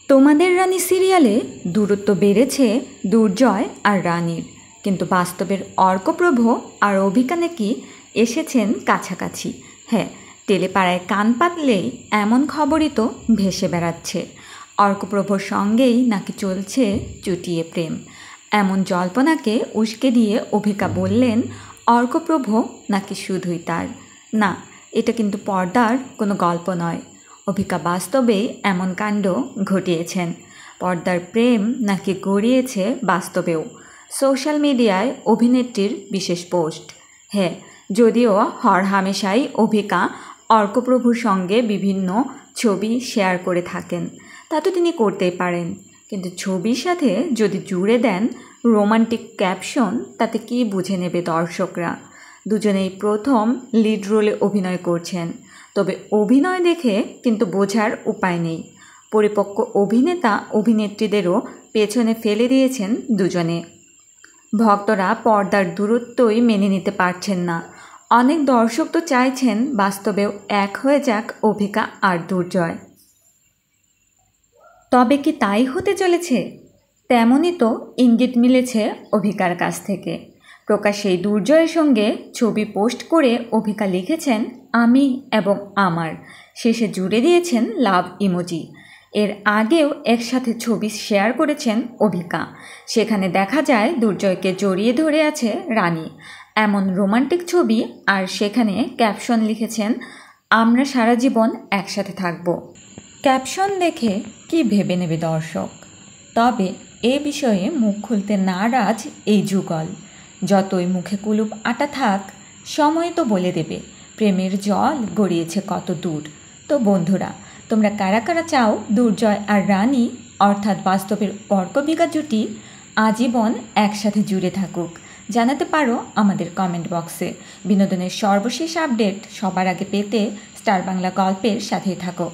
তোমাদের রানী সিরিয়ালে দূরত্ব বেড়েছে দুর্জয় আর রানীর, কিন্তু বাস্তবের অর্কপ্রভ আর অভিকা নাকি এসেছেন কাছাকাছি। হ্যাঁ, টেলিপাড়ায় কান পাতলেই এমন খবরই তো ভেসে বেড়াচ্ছে। অর্কপ্রভর সঙ্গেই নাকি চলছে চুটিয়ে প্রেম। এমন জল্পনাকে উস্কে দিয়ে অভিকা বললেন অর্কপ্রভ নাকি শুধুই তার। না, এটা কিন্তু পর্দার কোনো গল্প নয়। অভিকা বাস্তবেই এমন কাণ্ড ঘটিয়েছেন। পর্দার প্রেম নাকি গড়িয়েছে বাস্তবেও। সোশ্যাল মিডিয়ায় অভিনেত্রীর বিশেষ পোস্ট। হ্যাঁ, যদিও হরহামেশাই অভিকা অর্কপ্রভুর সঙ্গে বিভিন্ন ছবি শেয়ার করে থাকেন, তা তো তিনি করতেই পারেন, কিন্তু ছবির সাথে যদি জুড়ে দেন রোমান্টিক ক্যাপশন, তাতে কী বুঝে নেবে দর্শকরা? দুজনেই প্রথম লিড রোলে অভিনয় করছেন, তবে অভিনয় দেখে কিন্তু বোঝার উপায় নেই। পরিপক্ক অভিনেতা অভিনেত্রীদেরও পেছনে ফেলে দিয়েছেন দুজনে। ভক্তরা পর্দার দূরত্বই মেনে নিতে পারছেন না। অনেক দর্শক তো চাইছেন বাস্তবেও এক হয়ে যাক অভিকা আর দুর্জয়। তবে কি তাই হতে চলেছে? তেমনই তো ইঙ্গিত মিলেছে অভিকার কাছ থেকে। প্রকাশ্যে দুর্জয়ের সঙ্গে ছবি পোস্ট করে অভিকা লিখেছেন আমি এবং আমার, শেষে জুড়ে দিয়েছেন লাভ ইমোজি। এর আগেও একসাথে ছবি শেয়ার করেছেন অভিকা, সেখানে দেখা যায় দুর্জয়কে জড়িয়ে ধরে আছে রানী। এমন রোমান্টিক ছবি, আর সেখানে ক্যাপশন লিখেছেন আমরা সারা জীবন একসাথে থাকব। ক্যাপশন দেখে কি ভেবে নেবে দর্শক? তবে এ বিষয়ে মুখ খুলতে নারাজ এই যুগল। যতই মুখে কুলুপ আটা থাক, সময় তো বলে দেবে প্রেমের জল গড়িয়েছে কত দূর। তো বন্ধুরা, তোমরা কারা কারা চাও দুর্জয় আর রানী অর্থাৎ বাস্তবের অর্কভিকা জুটি আজীবন একসাথে জুড়ে থাকুক? জানাতে পারো আমাদের কমেন্ট বক্সে। বিনোদনের সর্বশেষ আপডেট সবার আগে পেতে স্টার বাংলা গল্পের সাথেই থাকো।